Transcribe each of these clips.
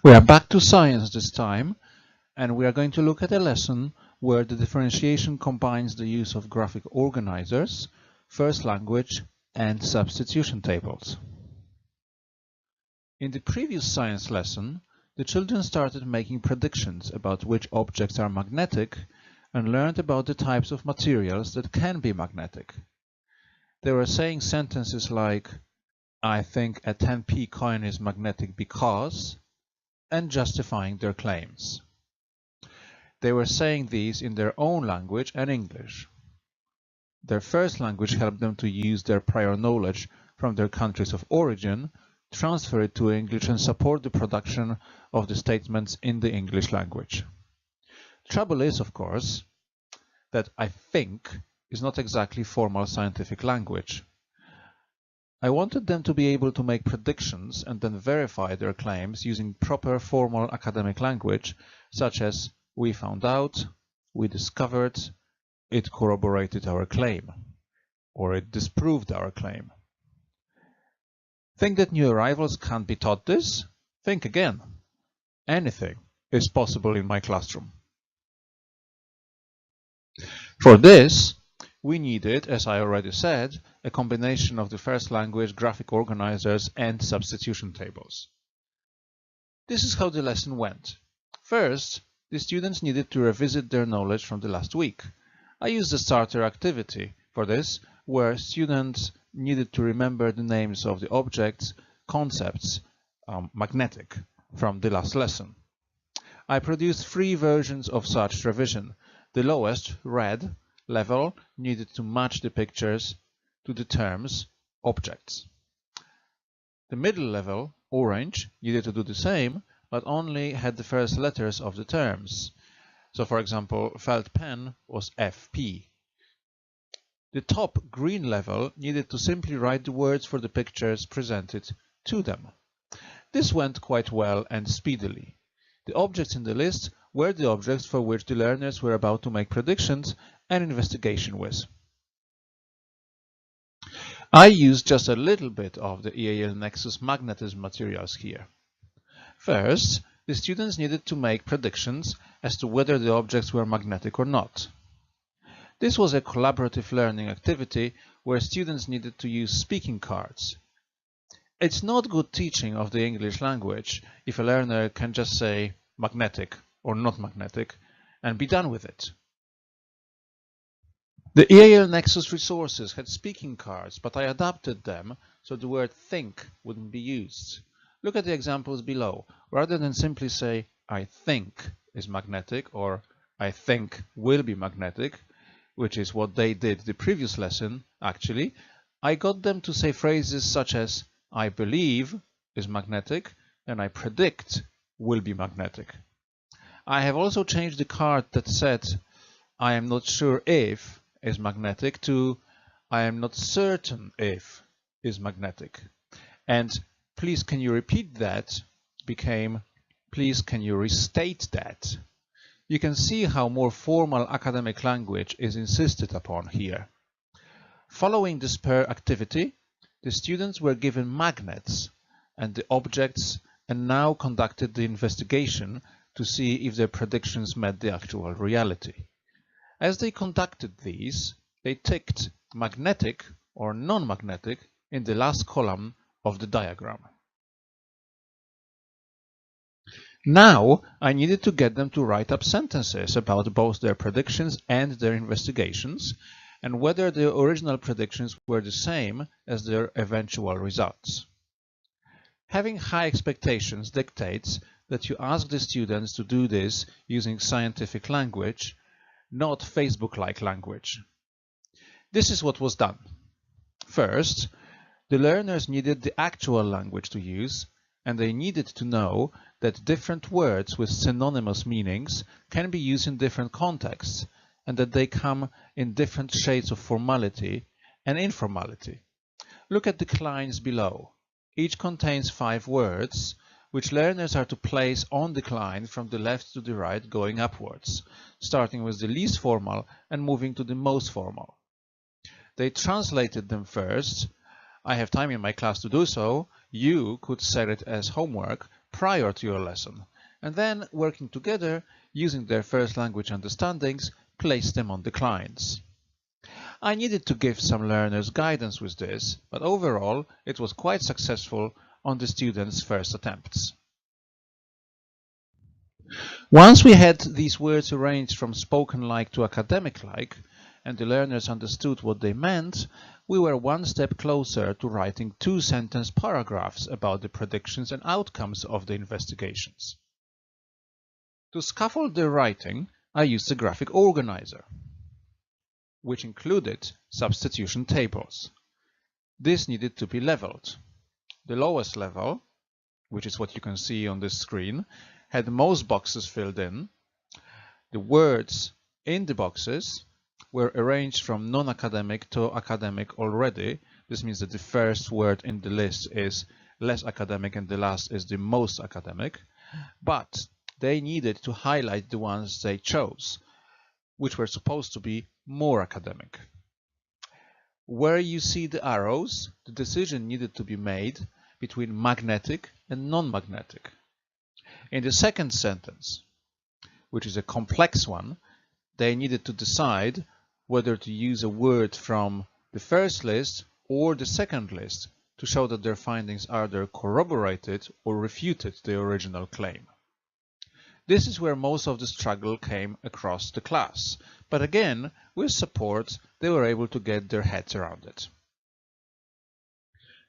We are back to science this time, and we are going to look at a lesson where the differentiation combines the use of graphic organizers, first language, and substitution tables. In the previous science lesson, the children started making predictions about which objects are magnetic and learned about the types of materials that can be magnetic. They were saying sentences like, "I think a 10p coin is magnetic because," and justifying their claims. They were saying these in their own language and English. Their first language helped them to use their prior knowledge from their countries of origin, transfer it to English, and support the production of the statements in the English language. Trouble is, of course, that "I think" is not exactly formal scientific language. I wanted them to be able to make predictions and then verify their claims using proper formal academic language, such as "we found out," "we discovered," "it corroborated our claim," or "it disproved our claim." Think that new arrivals can't be taught this? Think again. Anything is possible in my classroom. For this, we needed, as I already said, a combination of the first language, graphic organizers, and substitution tables. This is how the lesson went. First, the students needed to revisit their knowledge from the last week. I used a starter activity for this, where students needed to remember the names of the objects, concepts, magnetic, from the last lesson. I produced 3 versions of such revision. The lowest, red, level needed to match the pictures to the terms objects. The middle level, orange, needed to do the same, but only had the first letters of the terms. So, for example, felt pen was FP. The top green level needed to simply write the words for the pictures presented to them. This went quite well and speedily. The objects in the list were the objects for which the learners were about to make predictions and investigation with. I used just a little bit of the EAL Nexus magnetism materials here. First, the students needed to make predictions as to whether the objects were magnetic or not. This was a collaborative learning activity where students needed to use speaking cards. It's not good teaching of the English language if a learner can just say magnetic or not magnetic and be done with it. The EAL Nexus resources had speaking cards, but I adapted them so the word think wouldn't be used. Look at the examples below. Rather than simply say "I think is magnetic" or "I think will be magnetic," which is what they did the previous lesson, actually, I got them to say phrases such as "I believe is magnetic" and "I predict will be magnetic." I have also changed the card that said "I am not sure if" is magnetic to "I am not certain if" is magnetic. And "please can you repeat that" became "please can you restate that." You can see how more formal academic language is insisted upon here. Following this pair activity, the students were given magnets and the objects and now conducted the investigation to see if their predictions met the actual reality. As they conducted these, they ticked magnetic or non-magnetic in the last column of the diagram. Now, I needed to get them to write up sentences about both their predictions and their investigations, and whether the original predictions were the same as their eventual results. Having high expectations dictates that you ask the students to do this using scientific language, not Facebook-like language. This is what was done. First, the learners needed the actual language to use, and they needed to know that different words with synonymous meanings can be used in different contexts, and that they come in different shades of formality and informality. Look at the lines below. Each contains 5 words, which learners are to place on the line from the left to the right going upwards, starting with the least formal and moving to the most formal. They translated them first. I have time in my class to do so. You could set it as homework, prior to your lesson, and then, working together, using their first language understandings, place them on the clients. I needed to give some learners guidance with this, but overall it was quite successful on the students' first attempts. Once we had these words arranged from spoken-like to academic-like, and the learners understood what they meant, we were one step closer to writing 2-sentence paragraphs about the predictions and outcomes of the investigations. To scaffold their writing, I used a graphic organizer, which included substitution tables. This needed to be leveled. The lowest level, which is what you can see on this screen, had most boxes filled in. The words in the boxes were arranged from non-academic to academic already. This means that the first word in the list is less academic and the last is the most academic. But they needed to highlight the ones they chose, which were supposed to be more academic. Where you see the arrows, the decision needed to be made between magnetic and non-magnetic. In the second sentence, which is a complex one, they needed to decide whether to use a word from the first list or the second list to show that their findings either corroborated or refuted the original claim. This is where most of the struggle came across the class, but again, with support, they were able to get their heads around it.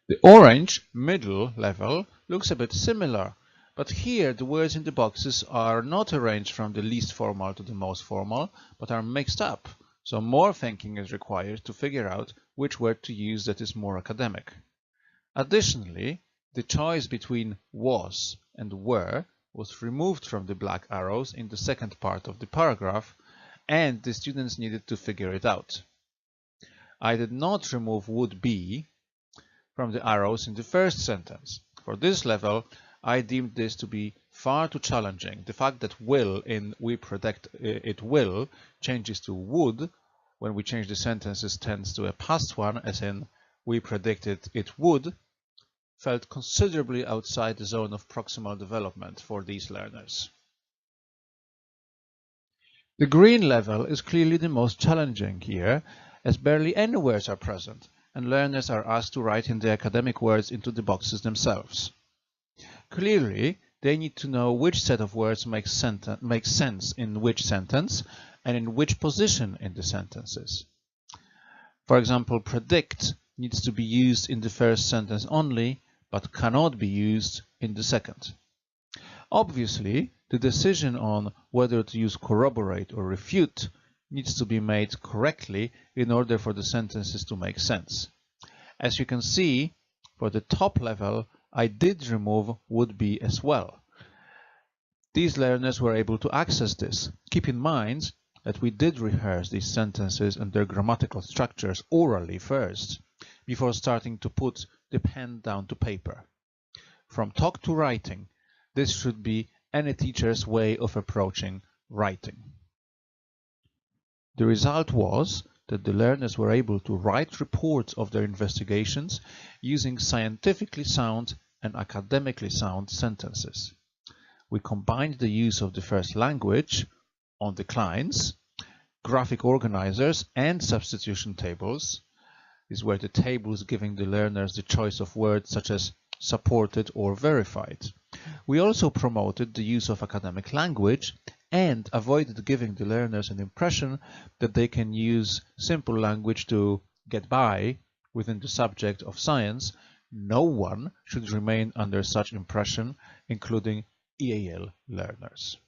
The orange middle level looks a bit similar, but here the words in the boxes are not arranged from the least formal to the most formal, but are mixed up, so more thinking is required to figure out which word to use that is more academic. Additionally, the choice between was and were was removed from the black arrows in the second part of the paragraph, and the students needed to figure it out. I did not remove would be from the arrows in the first sentence. For this level, I deemed this to be far too challenging. The fact that will in we predict it will changes to would when we change the sentences tense to a past one, as in we predicted it would, felt considerably outside the zone of proximal development for these learners. The green level is clearly the most challenging here, as barely any words are present, and learners are asked to write in the academic words into the boxes themselves. Clearly, they need to know which set of words makes sense in which sentence and in which position in the sentences. For example, predict needs to be used in the first sentence only, but cannot be used in the second. Obviously, the decision on whether to use corroborate or refute needs to be made correctly in order for the sentences to make sense. As you can see, for the top level, I did remove would be as well. These learners were able to access this. Keep in mind that we did rehearse these sentences and their grammatical structures orally first, before starting to put the pen down to paper. From talk to writing, this should be any teacher's way of approaching writing. The result was that the learners were able to write reports of their investigations using scientifically sound and academically sound sentences. We combined the use of the first language on the clients, graphic organizers, and substitution tables. These were the tables giving the learners the choice of words such as supported or verified. We also promoted the use of academic language and avoided giving the learners an impression that they can use simple language to get by within the subject of science. No one should remain under such impression, including EAL learners.